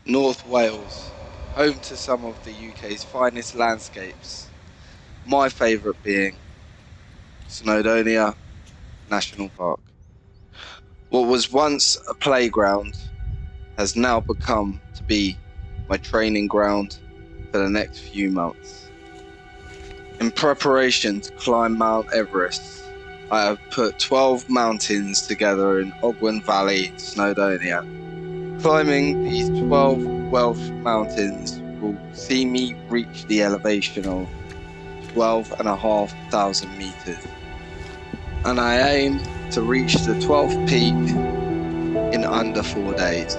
North Wales, home to some of the UK's finest landscapes, my favourite being Snowdonia National Park. What was once a playground has now become to be my training ground for the next few months. In preparation to climb Mount Everest, I have put 12 mountains together in Ogwen Valley, Snowdonia. Climbing these 12 Welsh mountains will see me reach the elevation of 12,500 meters, and I aim to reach the 12th peak in under 4 days.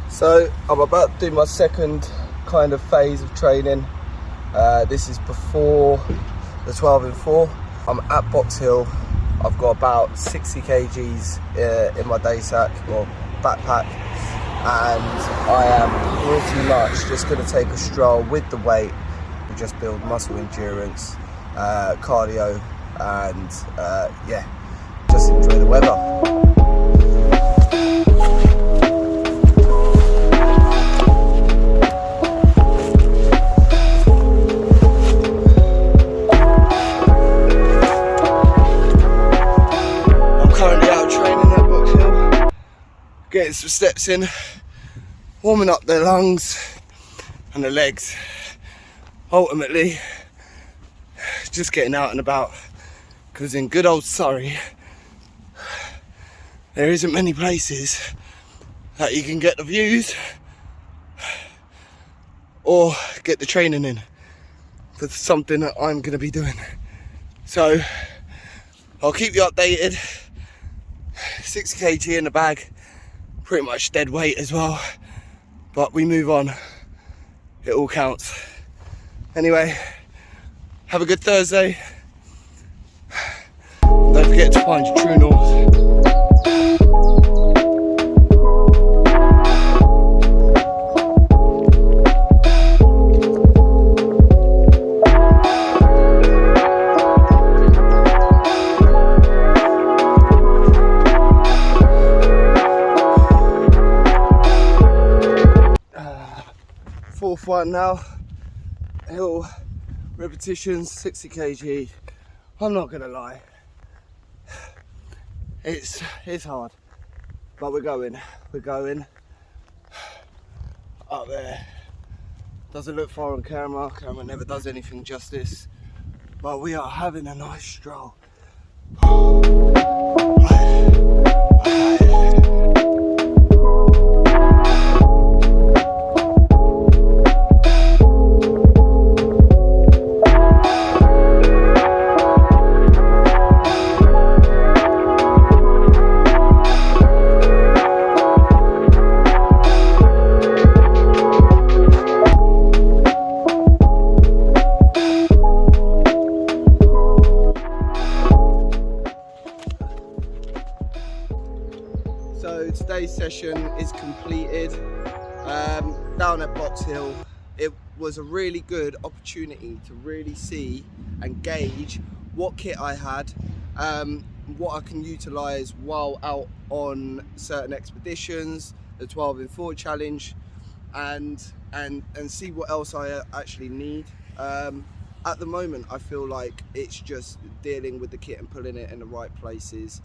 So I'm about to do my second kind of phase of training. This is before the 12 in 4. I'm at Box Hill. I've got about 60 kgs in my day sack or backpack, and I am pretty much just going to take a stroll with the weight and just build muscle endurance, cardio, and yeah, just enjoy the weather. Getting some steps in, warming up the lungs and the legs. Ultimately, just getting out and about, because in good old Surrey, there isn't many places that you can get the views or get the training in for something that I'm going to be doing. So I'll keep you updated. 60 kg in the bag. Pretty much dead weight as well, but we move on. It all counts. Anyway, have a good Thursday. Don't forget to find your true north. Fourth one now, hill repetitions, 60 kg. I'm not gonna lie, it's hard, but we're going up there. Doesn't look far on camera never does anything justice, but we are having a nice stroll. expedition is completed down at Box Hill. It was a really good opportunity to really see and gauge what kit I had, what I can utilise while out on certain expeditions, the 12 in 4 challenge, and see what else I actually need. At the moment, I feel like it's just dealing with the kit and putting it in the right places.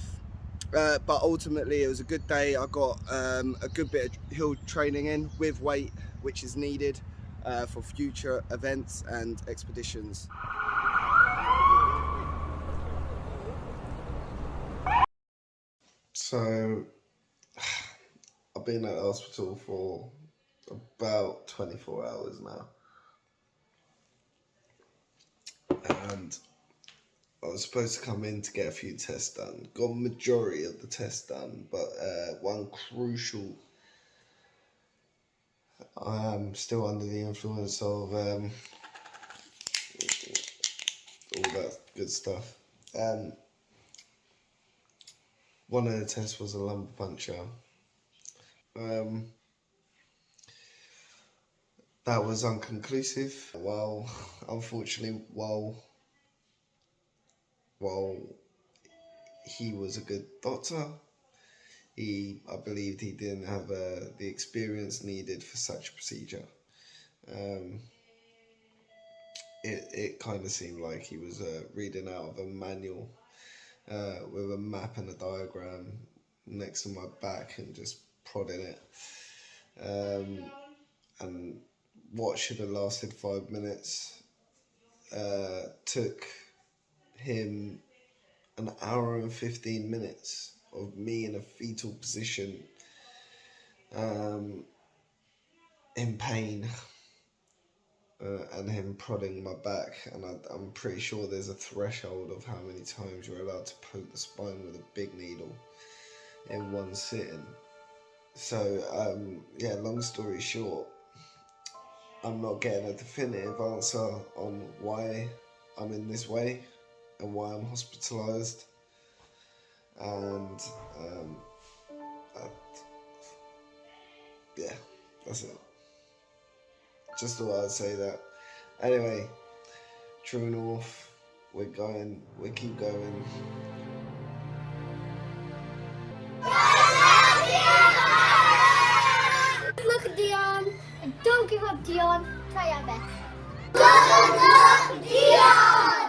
But ultimately, it was a good day. I got a good bit of hill training in with weight, which is needed for future events and expeditions. So, I've been at the hospital for about 24 hours now. And I was supposed to come in to get a few tests done. Got a majority of the tests done, but one crucial. I am still under the influence of all that good stuff. One of the tests was a lumbar puncture. That was unconclusive. Well, unfortunately, while he was a good doctor, I believed he didn't have the experience needed for such a procedure. It kind of seemed like he was reading out of a manual with a map and a diagram next to my back and just prodding it. And what should have lasted 5 minutes took him an hour and 15 minutes of me in a fetal position, in pain, and him prodding my back. And I'm pretty sure there's a threshold of how many times you're allowed to poke the spine with a big needle in one sitting. So yeah, long story short, I'm not getting a definitive answer on why I'm in this way and why I'm hospitalised. And yeah, that's it. Just thought I'd say that. Anyway, true north, we keep going. Look at Deon, and don't give up, Deon. Try our best. Good luck, Deon!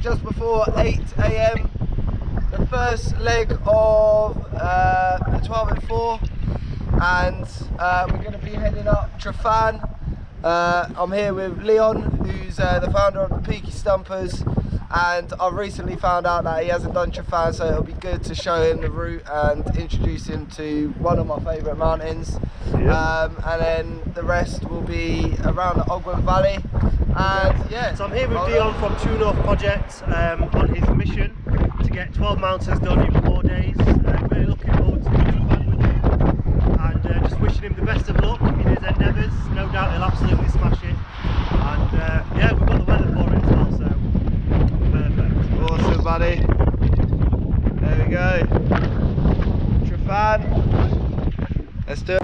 Just before 8 AM, the first leg of the 12 and 4, and we're going to be heading up Trafan. I'm here with Leon, who's the founder of the Peaky Stumpers, and I've recently found out that he hasn't done Trafan, so it'll be good to show him the route and introduce him to one of my favourite mountains. And then the rest will be around the Ogwen Valley. And yeah, so I'm here with Deon from True North Project on his mission to get 12 mountains done in 4 days. Really looking forward to doing fun with him, and just wishing him the best of luck in his endeavours. No doubt he'll absolutely smash it, and yeah, we've got the weather for it as well, so buddy. There we go. Trafan. Let's do it.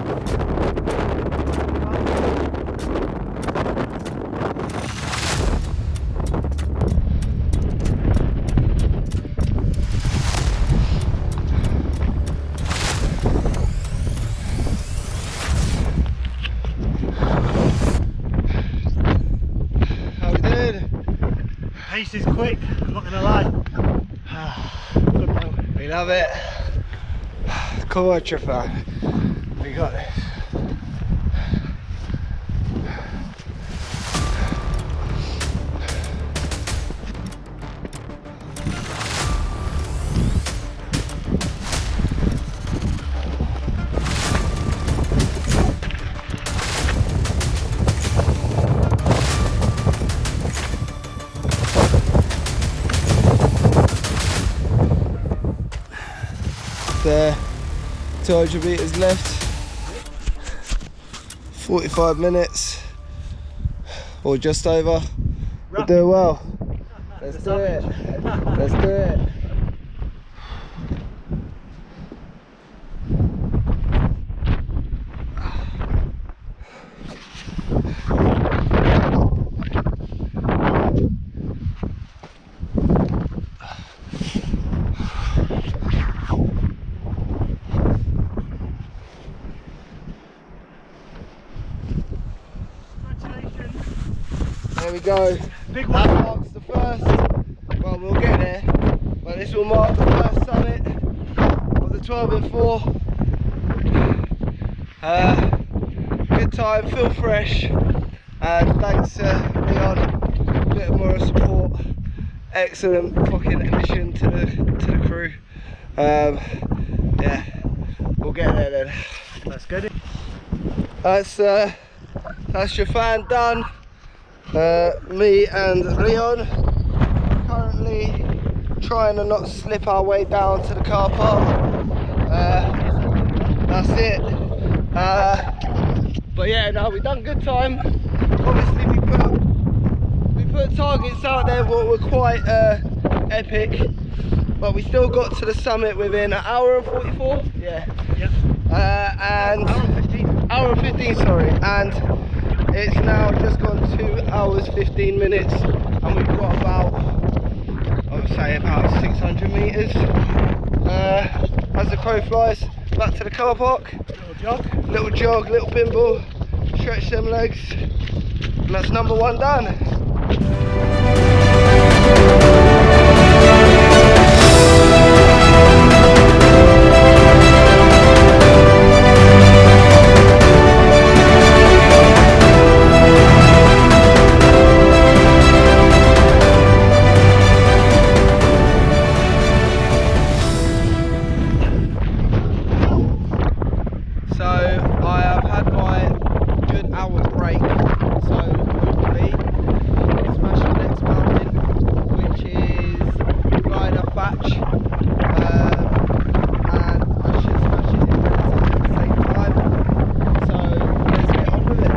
How we doing? Pace is quick, I'm not gonna lie. Good man. We love it. Come on, Trafan. We got this. There, 200 metres left, 45 minutes, or just over. We're doing well. Let's do it. Let's do it. There we go. Big That one. marks the first. Well, we'll get there, but this will mark the first summit of the 12 and 4. Good time, feel fresh, and thanks Deon, a bit more support. Excellent fucking addition to the crew. Yeah, we'll get there then. Let's get it. That's your fan done. Me and Leon currently trying to not slip our way down to the car park. That's it. But yeah, no, we've done good time. Obviously we put targets out there what were quite epic, but we still got to the summit within an hour and 44. Yeah. Yep. And hour and 15, sorry, and it's now just gone 2 hours 15 minutes, and we've got about, I would say, about 600 metres. As the crow flies, back to the car park. Little jog, little bimble, stretch them legs, and that's number 1 done. So I have had my good hour break, so hopefully smash the next mountain, which is Rider Thatch, and I should smash it in relatively the same time, so let's get on with it.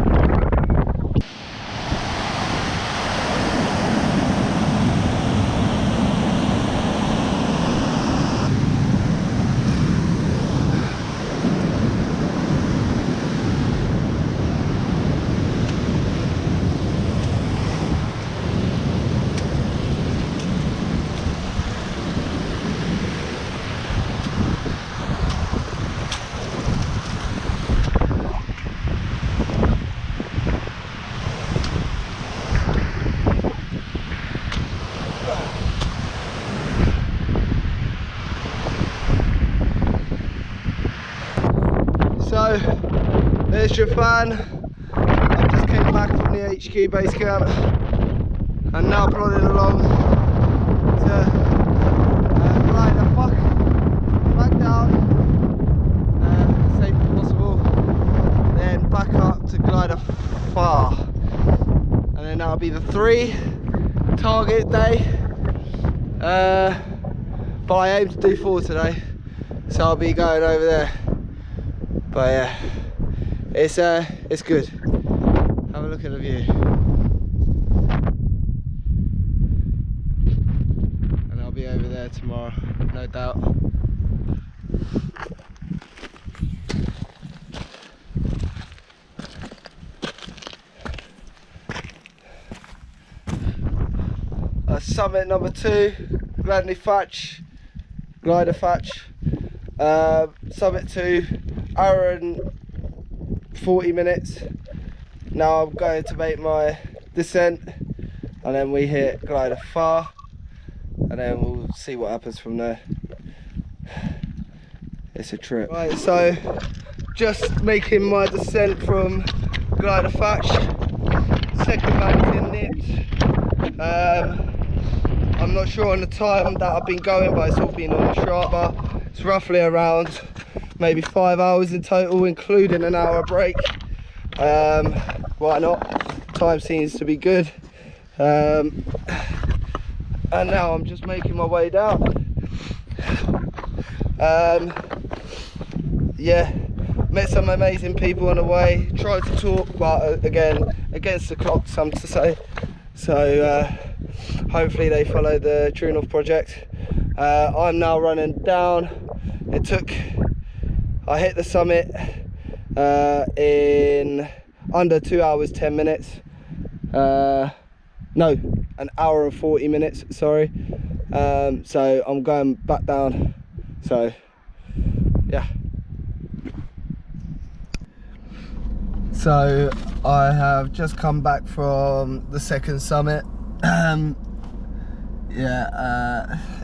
So there's your fan. I just came back from the HQ base camp and now plodding along to glide the fuck back down as safe as possible, then back up to glider far, and then that'll be the 3 target day. But I aim to do 4 today, so I'll be going over there. But yeah, it's good. Have a look at the view. And I'll be over there. tomorrow, no doubt. Summit number 2, Gladney Thatch, glider Thatch. Summit 2, hour and 40 minutes. Now I'm going to make my descent, and then we hit glider far, and then we'll see what happens from there. It's a trip. Right, so just making my descent from glider Thatch, second mountain nipped. I'm not sure on the time that I've been going, but it's all been on the Strava. It's roughly around maybe 5 hours in total, including an hour break. Why not? Time seems to be good. And now I'm just making my way down. Yeah, met some amazing people on the way. Tried to talk, but again, against the clock, some to say. So hopefully they follow the True North project. I'm now running down. I hit the summit in under 2 hours 10 minutes. No, an hour and 40 minutes, sorry. So I'm going back down. So yeah. So I have just come back from the second summit.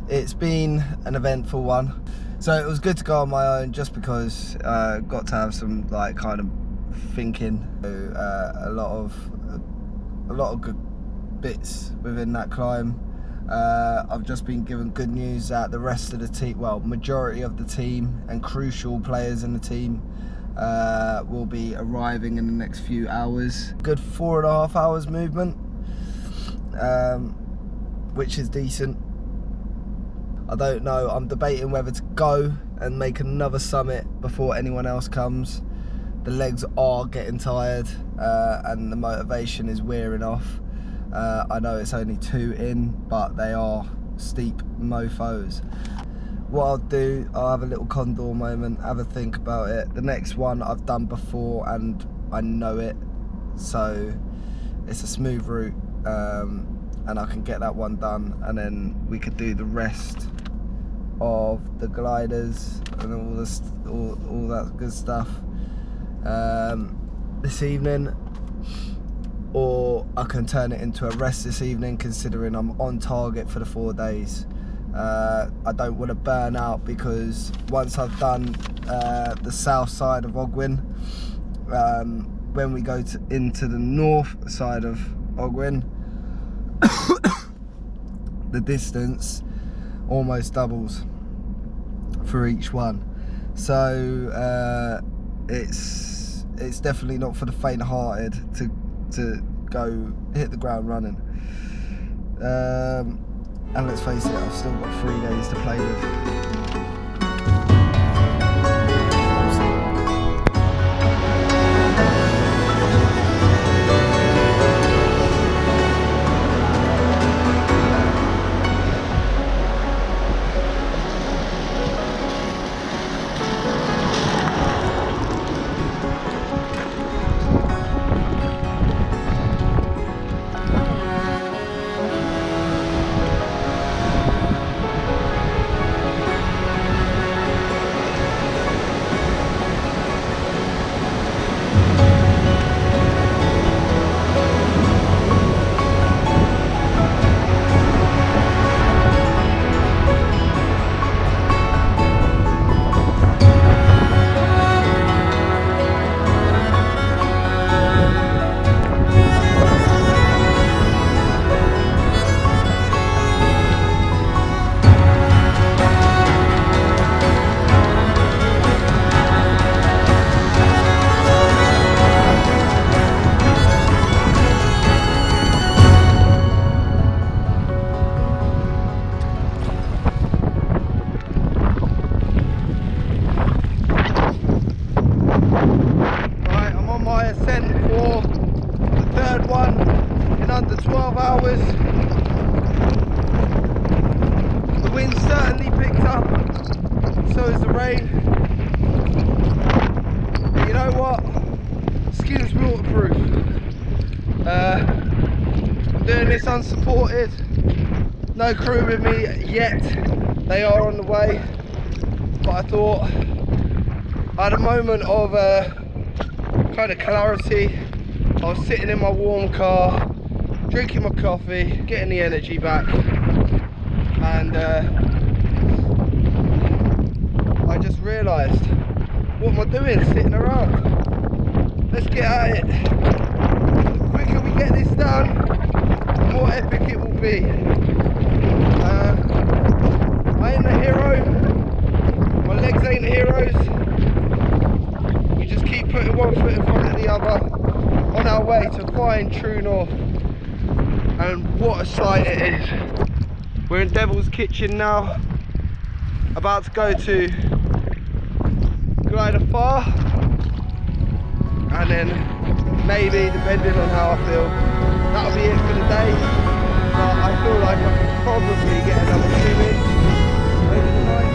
It's been an eventful one. So it was good to go on my own, just because I got to have some like kind of thinking. A lot of good bits within that climb. I've just been given good news that the rest of the team, well, majority of the team and crucial players in the team will be arriving in the next few hours. Good 4.5 hours movement, which is decent. I don't know, I'm debating whether to go and make another summit before anyone else comes. The legs are getting tired and the motivation is wearing off. I know it's only 2 in, but they are steep mofos. What I'll do, I'll have a little condor moment, have a think about it. The next one I've done before and I know it, so it's a smooth route, and I can get that one done, and then we could do the rest of the gliders and all that good stuff this evening. Or I can turn it into a rest this evening, considering I'm on target for the 4 days. I don't want to burn out, because once I've done the south side of Ogwen, when we go into the north side of Ogwen, the distance almost doubles for each one. So it's definitely not for the faint-hearted to go hit the ground running. And let's face it, I've still got 3 days to play with. so is the rain. But you know what? Skin's waterproof. I'm doing this unsupported. No crew with me yet. They are on the way. But I thought I had a moment of kind of clarity. I was sitting in my warm car, drinking my coffee, getting the energy back, and I just realised, what am I doing sitting around? Let's get at it. The quicker we get this done, the more epic it will be. I ain't the hero, my legs ain't heroes. We just keep putting one foot in front of the other on our way to find true north. And what a sight it is. We're in Devil's Kitchen now, about to go to Glider Far, and then maybe, depending on how I feel, that'll be it for the day. But I feel like I could probably get another 2 in over the night.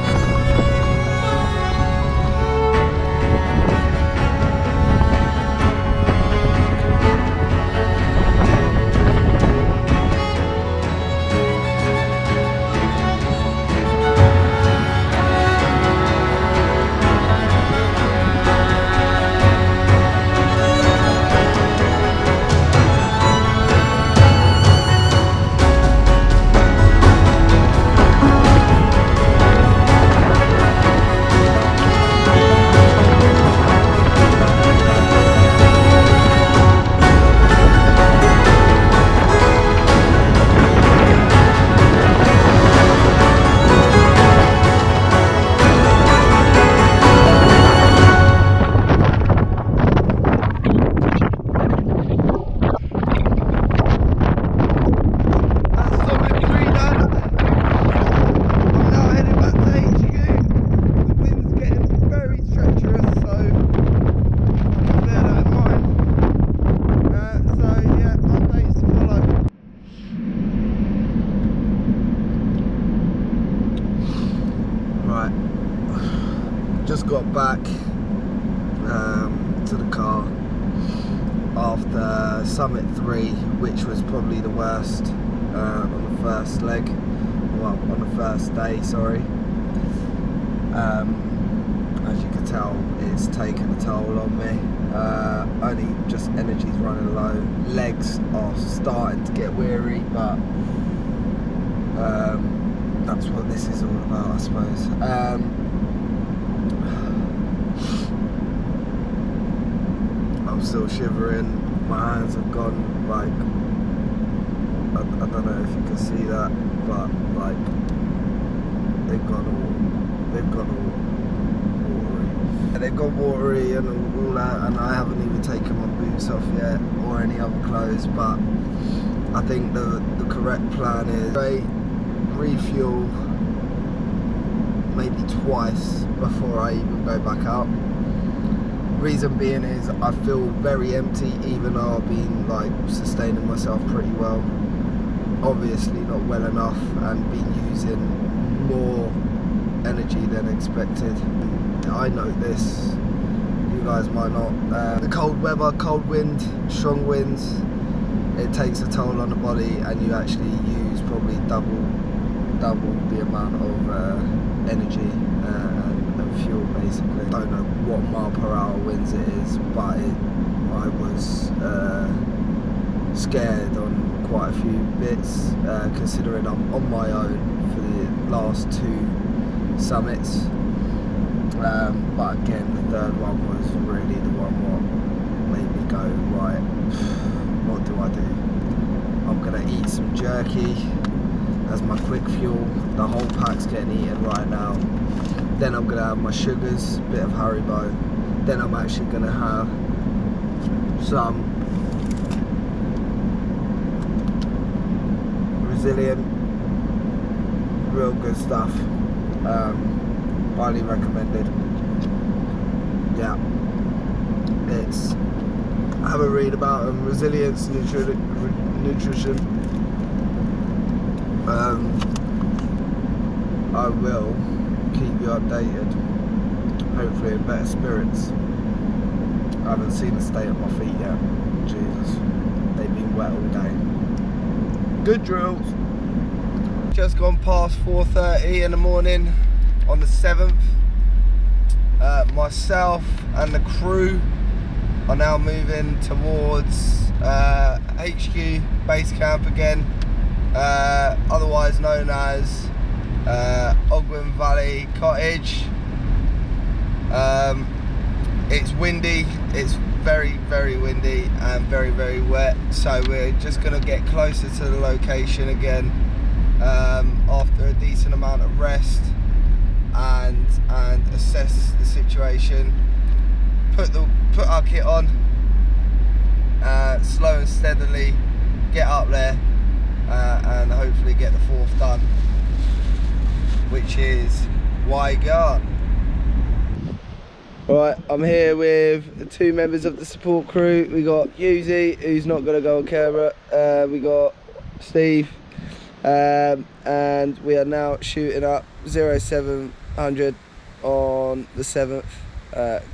Just got back to the car after Summit 3, which was probably the worst on the first leg, well, on the first day, sorry. As you can tell, it's taken a toll on me. Only just energy's running low, legs are starting to get weary, but that's what this is all about, I suppose. I'm still shivering, my hands have gone like, I don't know if you can see that, but like, they've gone all watery. They've gone watery and all that, and I haven't even taken my boots off yet, or any other clothes, but I think the correct plan is refuel maybe twice before I even go back out. Reason being is I feel very empty, even though I've been like sustaining myself pretty well. Obviously not well enough, and been using more energy than expected. I know this, you guys might not. The cold weather, cold wind, strong winds, it takes a toll on the body, and you actually use probably double the amount of energy and fuel, basically. I don't know what mile/hour winds it is, but I was scared on quite a few bits, considering I'm on my own for the last 2 summits. But again, the third one was really the one what made me go, right, what do I do? I'm gonna eat some jerky as my quick fuel. The whole pack's getting eaten right now. Then I'm gonna have my sugars, bit of Haribo. Then I'm actually gonna have some Resilient, real good stuff. Highly recommended. Yeah, it's, have a read about them. Resilience nutrition. I will keep you updated. Hopefully in better spirits. I haven't seen the state of my feet yet. Jesus, they've been wet all day. Good drills. Just gone past 4:30 in the morning on the 7th. Myself and the crew are now moving towards HQ base camp again, otherwise known as Ogwen Valley Cottage. It's windy, it's very windy and very wet, so we're just going to get closer to the location again after a decent amount of rest and assess the situation, put our kit on, slow and steadily get up there and hopefully get the 4th done, which is Wygarn. Right, I'm here with the 2 members of the support crew. We got Yuzi, who's not going to go on camera. We got Steve, and we are now shooting up 0700 on the 7th,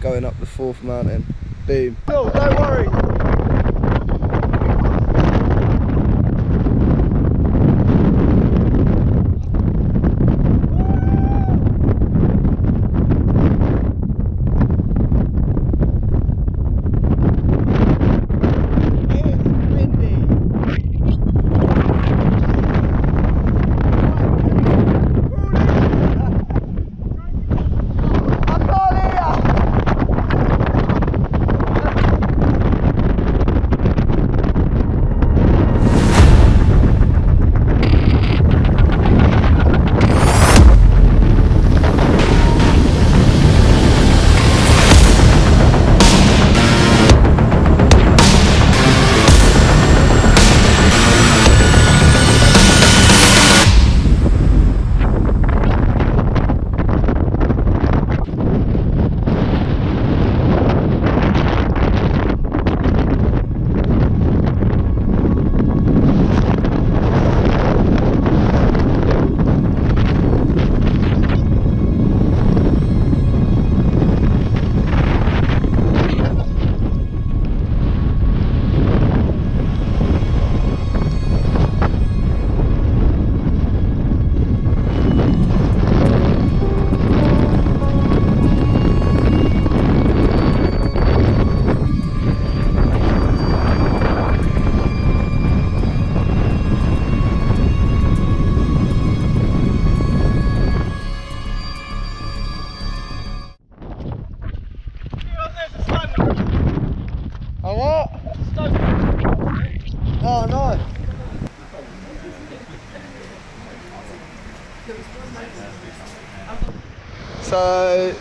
going up the 4th mountain. Boom. No, don't worry. Oh, what? Oh, nice. So,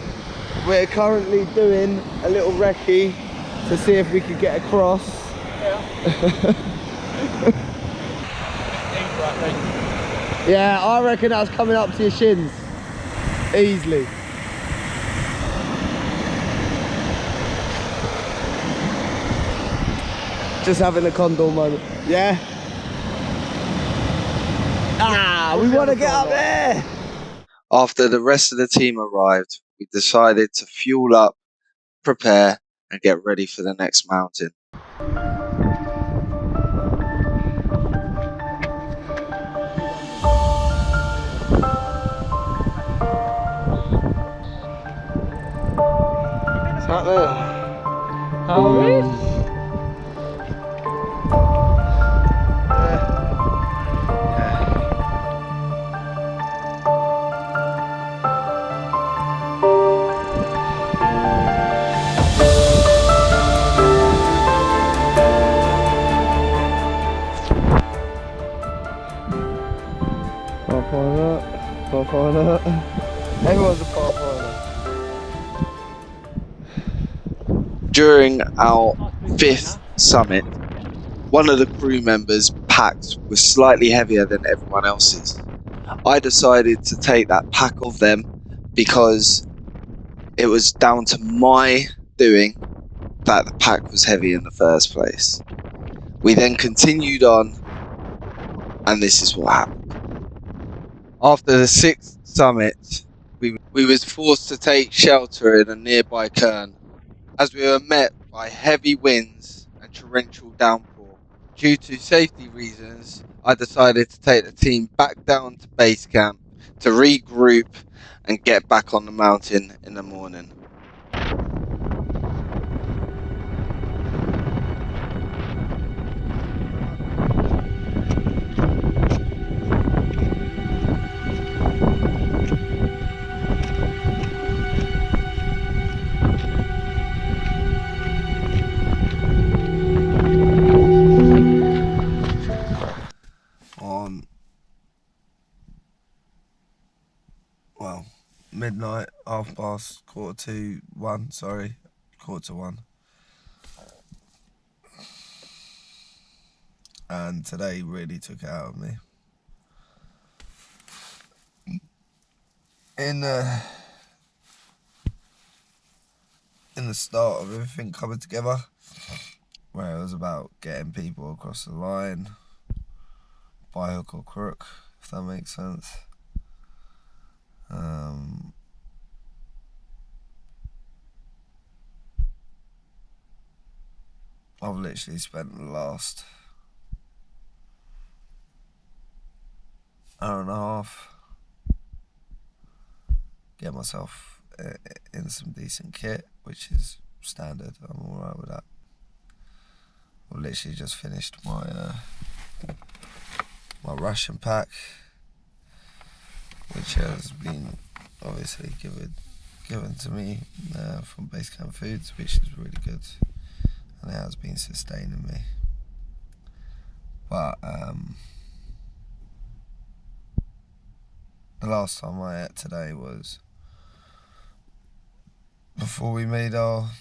we're currently doing a little recce to see if we could get across. Yeah, I reckon that's coming up to your shins. Easily. Just having a condor moment. Yeah. We want to get up there. After the rest of the team arrived, we decided to fuel up, prepare, and get ready for the next mountain. Is that there? How is? Pathfinder. Everyone's a Pathfinder. During our 5th summit, one of the crew members' packs was slightly heavier than everyone else's. I decided to take that pack of them because it was down to my doing that the pack was heavy in the first place. We then continued on, and this is what happened. After the 6th summit, we we was forced to take shelter in a nearby cairn, as we were met by heavy winds and torrential downpour. Due to safety reasons, I decided to take the team back down to base camp to regroup and get back on the mountain in the morning. On, well, midnight, 1:15, and today really took it out of me. In the start of everything coming together, where it was about getting people across the line by hook or crook, if that makes sense. I've literally spent the last hour and a half getting myself in some decent kit, which is standard. I'm alright with that. I've literally just finished my ration pack, which has been obviously given to me from Base Camp Foods, which is really good, and it has been sustaining me. But the last time I ate today was before we made our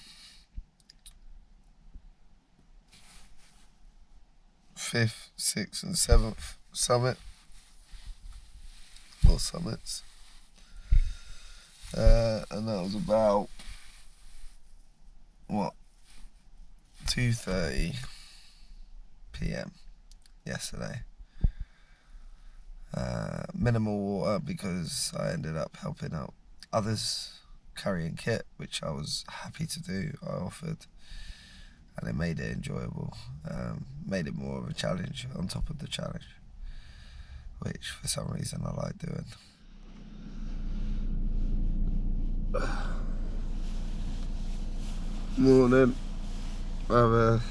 5th, 6th and 7th summit, or summits, and that was about 2:30 p.m. yesterday. Minimal water because I ended up helping out others carrying kit, which I was happy to do. I offered, and it made it enjoyable, made it more of a challenge on top of the challenge, which for some reason I like doing. Morning. I've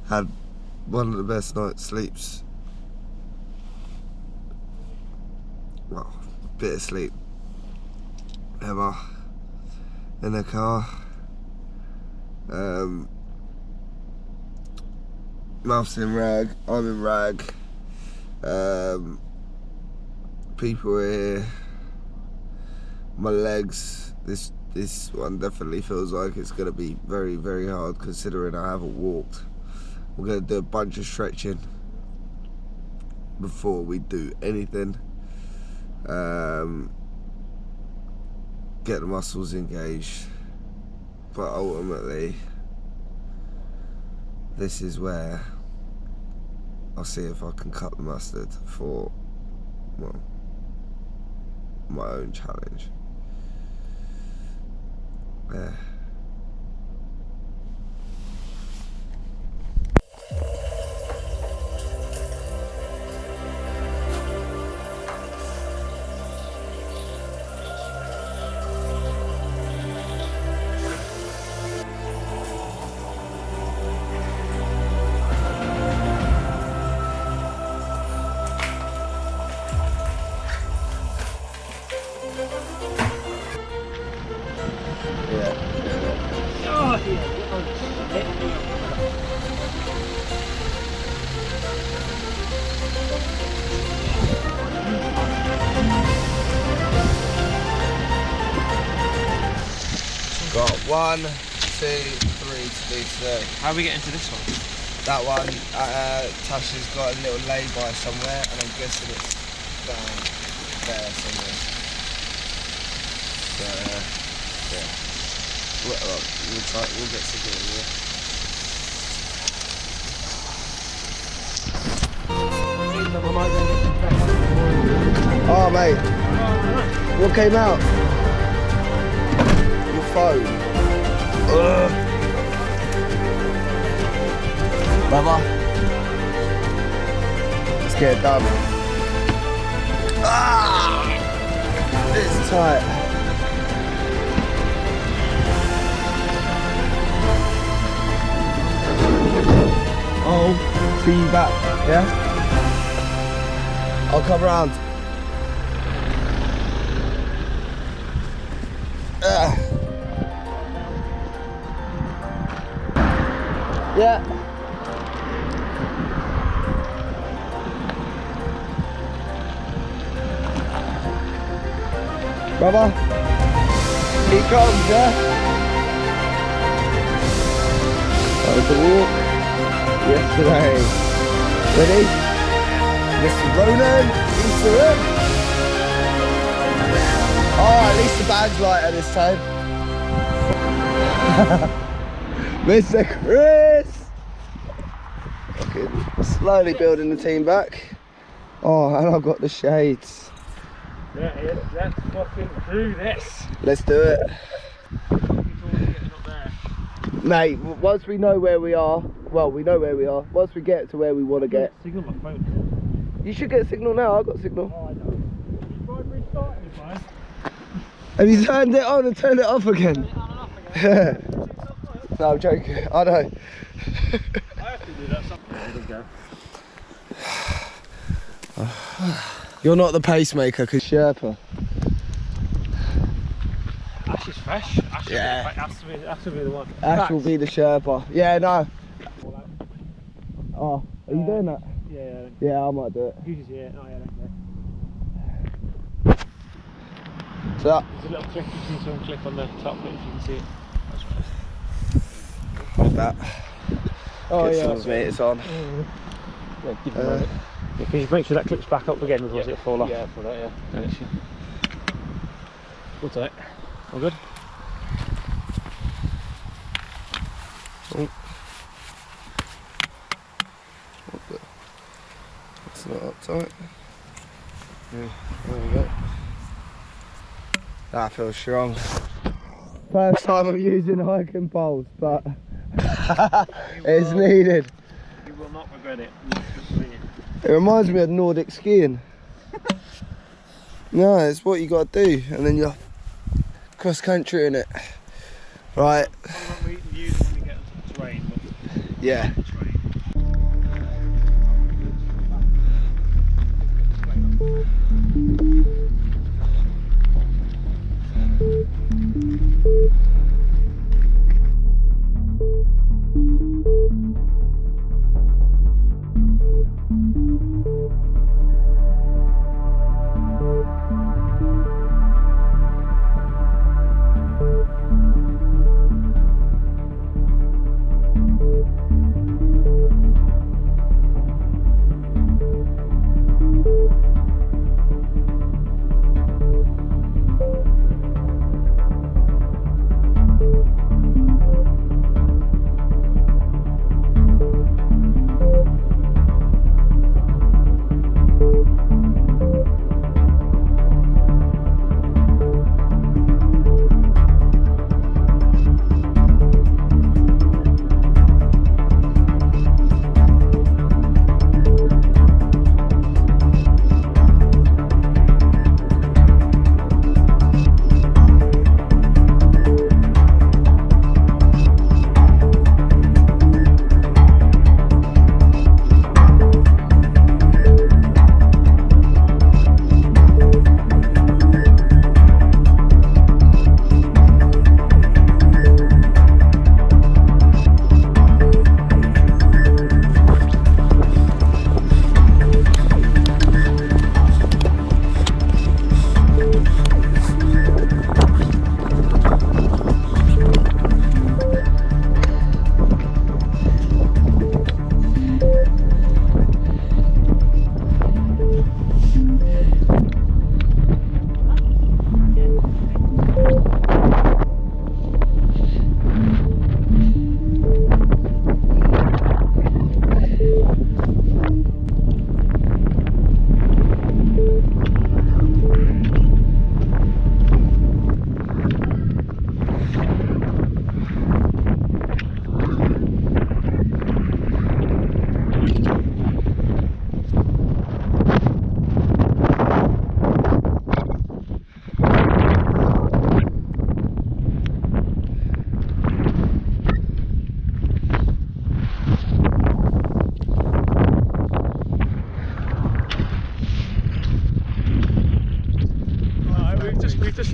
had one of the best night's sleeps. Well, a bit of sleep ever in the car. Mouth's in rag, I'm in rag. People are here. My legs, this one definitely feels like it's going to be very, very hard considering I haven't walked. We're going to do a bunch of stretching before we do anything. Get the muscles engaged, but ultimately this is where I'll see if I can cut the mustard for, well, my own challenge. Yeah. Got 1, 2, 3 to do today. How are we getting to this one? That one, Tasha's got a little lay-by somewhere, and I'm guessing it's down there somewhere. So, yeah. We'll try, we'll get to do it, yeah. Oh, mate. What came out? Your phone. Ugh. Brother. Let's get it done. Ah! It's tight. Oh, see you back, yeah? I'll come round. Yeah. Brother, he comes, yeah? That was the walk yesterday. Ready? Mr. Ronan, into it. Oh, at least the bag's lighter this time. Mr. Chris! Okay, slowly building the team back. Oh, and I've got the shades. Yeah, let's fucking do this. Let's do it. Mate, once we know where we are, well, we know where we are. Once we get to where we want to get. Signal my phone. You should get signal now, I've got signal. Oh, I know. Have you turned it on and turned it off again? Turn it on and off again. No, I'm joking. I know. I have to do that something. There we go. You're not the pacemaker, because Sherpa. Ash is fresh. Ash Yeah. has to be the one. Ash will be the Sherpa. Yeah, no. Oh, are you doing that? Yeah. Yeah, I might do it. Uses here. Oh yeah. So that, There's a little clip. You can see some clip on the top bit if you can see it. like that. Oh Get yeah. some meters on. Yeah, give it a moment. Yeah, can you make sure that clips back up again, otherwise it'll fall off? Yeah, for that, yeah. What's that? All good? It's not uptight. Yeah, there we go. That feels strong. First time I'm using hiking poles, but it's needed. You will not regret it. It reminds me of Nordic skiing. No, it's what you got to do, and then you're cross country in it. Right. We use it when we get onto the terrain, but Yeah. the terrain.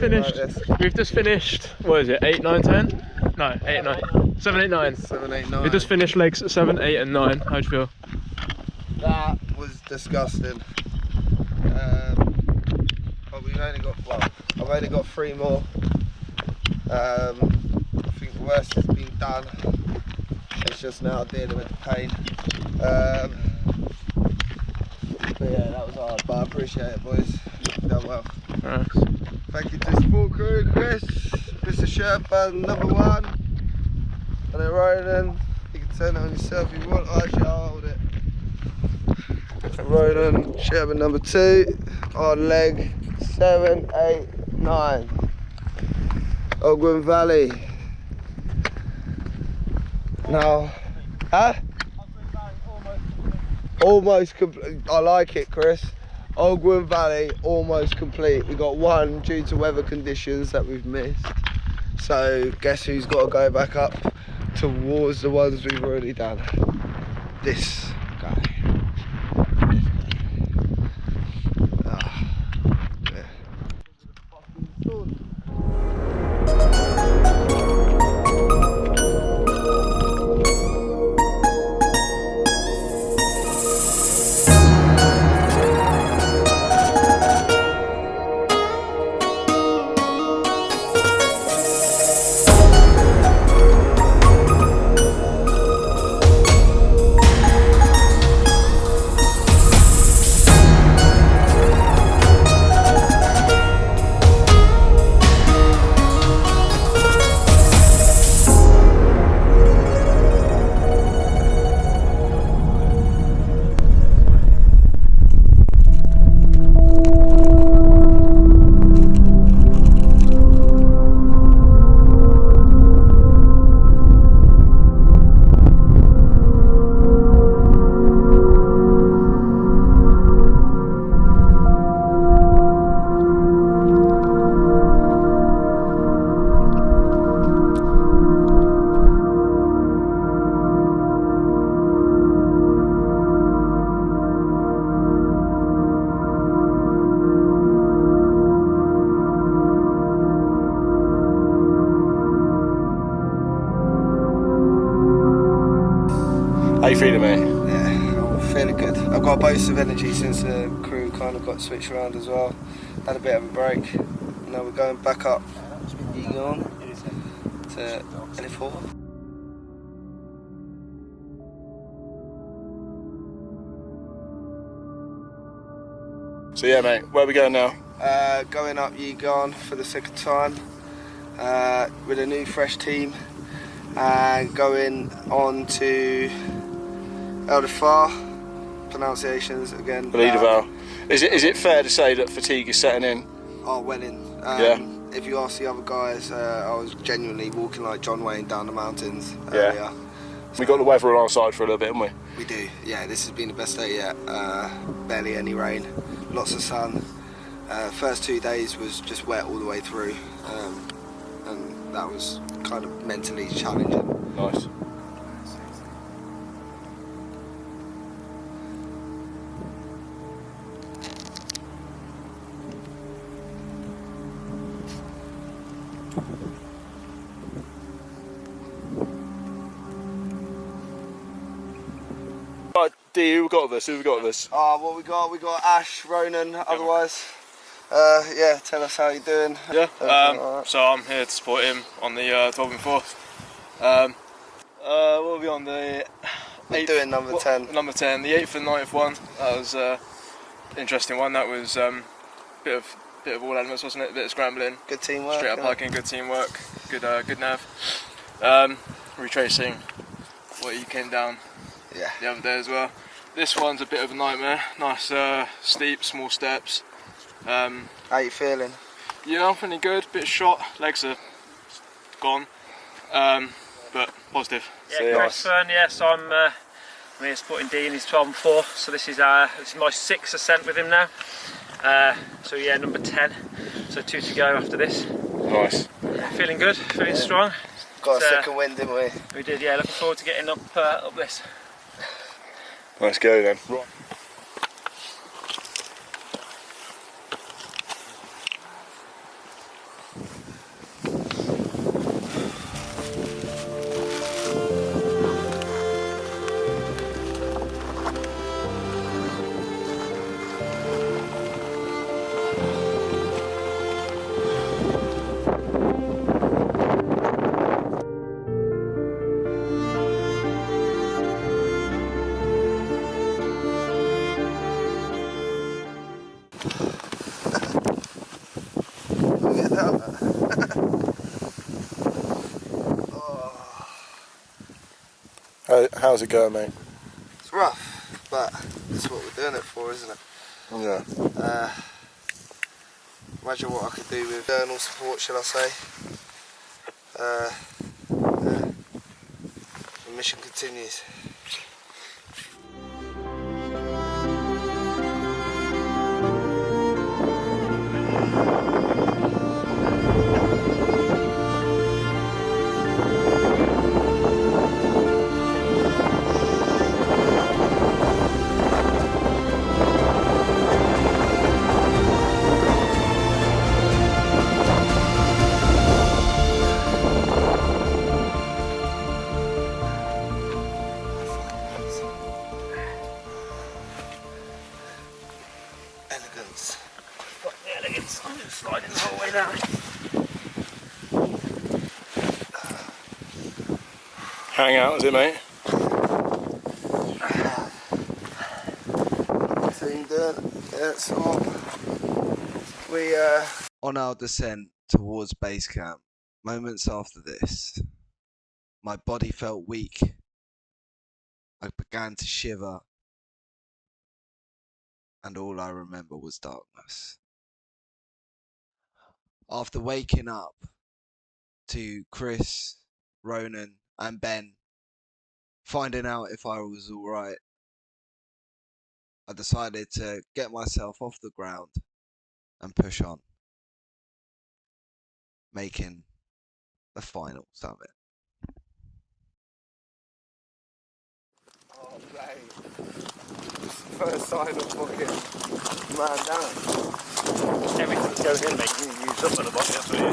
finished. We've just finished. What is it? 8, 9, 10? No, 8, 9. 7, 8, 9. 7, 8, 9. We just finished legs 7, 8, and 9. How'd you feel? That was disgusting. But we've only got, well, I've only got 3 more. I think the worst has been done. It's just now dealing with the pain. But yeah, that was hard, but I appreciate it, boys. You've done well. Nice. Thank you to the sport crew, Chris, Mr. Sherpa, number 1. And then Ronan, you can turn it on yourself if you want. I shall hold it. Ronan, Sherpa number 2, on leg 7, 8, 9. Ogwen Valley. Now, almost complete. I like it, Chris. Ogwen Valley almost complete. We got 1 due to weather conditions that we've missed. So guess who's got to go back up towards the ones we've already done? This guy. Yeah. How you feeling, mate? Yeah, I'm feeling good. I've got a burst of energy since the crew kind of got switched around as well. Had a bit of a break. Now we're going back up Yegon to L4. So yeah, mate, where are we going now? Going up Yegon for the 2nd time with a new fresh team and going on to Eldefar, pronunciations again. Beliedeval. Is it fair to say that fatigue is setting in? Oh, well in. Yeah. If you ask the other guys, I was genuinely walking like John Wayne down the mountains Yeah. earlier. We got the weather on our side for a little bit, haven't we? We do, yeah. This has been the best day yet. Barely any rain, lots of sun. First 2 days was just wet all the way through, and that was kind of mentally challenging. Nice. Right, D, who we got with us? Who we got with us? What we got? We got Ash, Ronan, otherwise. Yeah, tell us how you're doing. Yeah, Alright. so I'm here to support him on the 12 and 4th. What are we on? The We're doing number 10. Number 10, the 8th and 9th one. That was an interesting one. That was bit of all elements, wasn't it? A bit of scrambling, Good teamwork. straight up yeah. hiking, good teamwork, good nav. Retracing what you came down Yeah. the other day as well. This one's a bit of a nightmare. Nice steep, small steps. How you feeling? Yeah, I'm feeling good. Bit shot, legs are gone, but positive. Yeah, Chris Fern, yes, I'm here supporting Dean. He's 12 and 4, so this is my 6th ascent with him now. So yeah, number 10. So 2 to go after this. Nice. Feeling good, feeling strong. Got a second wind, didn't we? We did, yeah. Looking forward to getting up this. Let's go then. Right. down there. Oh, How's it going, mate? it's rough, but that's what we're doing it for, isn't it? Yeah. Imagine what I could do with journal support, shall I say. Yeah. The mission continues. Elegance. Fuck the elegance, I'm just sliding the whole way down. Hang out, is it, mate? Team doing it. Yeah, it's on. On our descent towards base camp, moments after this, my body felt weak. I began to shiver, and all I remember was darkness. After waking up to Chris, Ronan, and Ben finding out if I was alright, I decided to get myself off the ground and push on, making the final summit. Oh, mate. First sign of fucking man down. Everything's going in, mate. You use up at the bottom, that's what it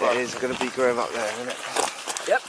It is going to be grim up there, isn't it? Yep.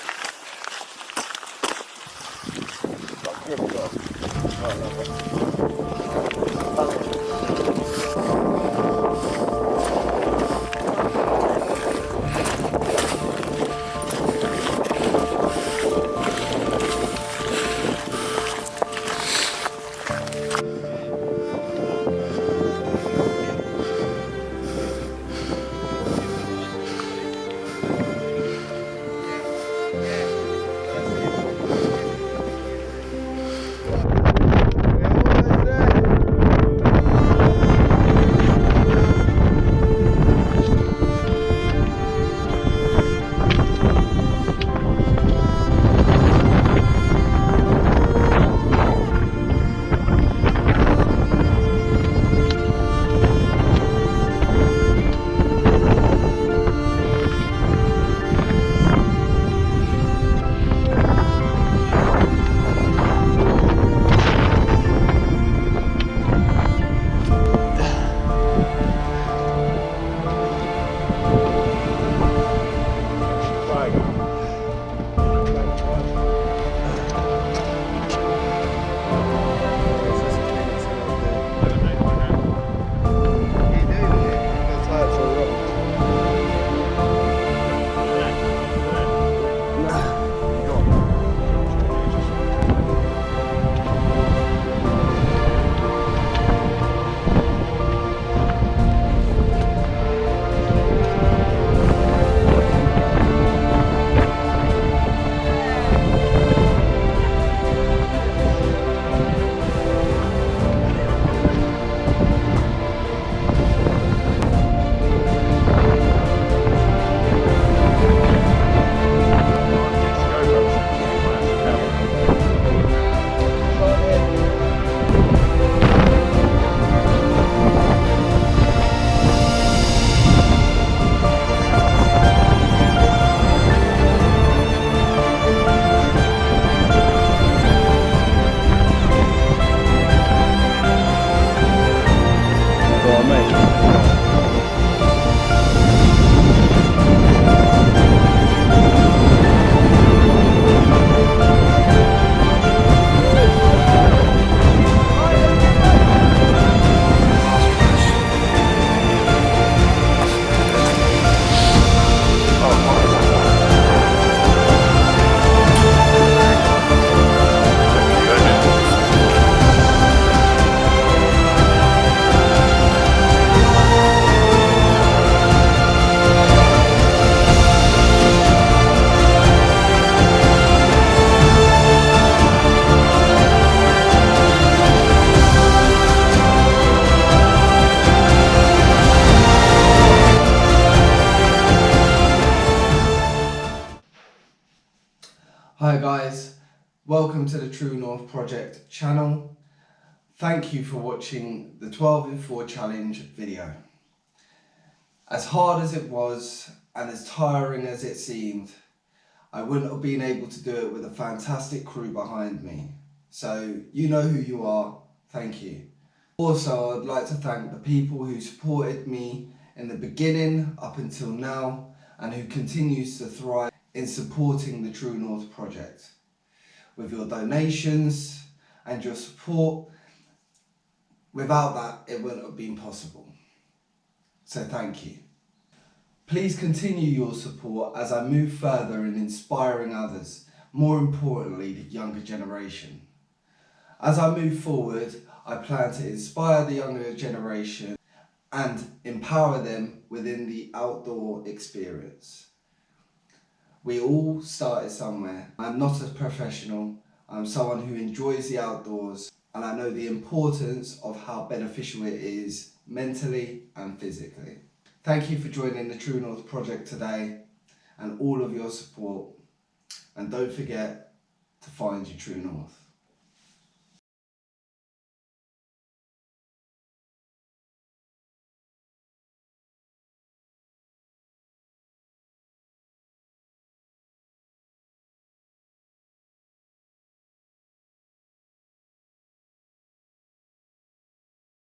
welcome to the True North Project channel. Thank you for watching the 12 in 4 challenge video. As hard as it was and as tiring as it seemed, I wouldn't have been able to do it with a fantastic crew behind me. So you know who you are, thank you. Also, I'd like to thank the people who supported me in the beginning up until now and who continues to thrive in supporting the True North Project. With your donations and your support, without that it wouldn't have been possible. So thank you. Please continue your support as I move further in inspiring others, more importantly the younger generation. As I move forward, I plan to inspire the younger generation and empower them within the outdoor experience. We all started somewhere. I'm not a professional, I'm someone who enjoys the outdoors, and I know the importance of how beneficial it is mentally and physically. Thank you for joining the True North Project today and all of your support. And don't forget to find your True North.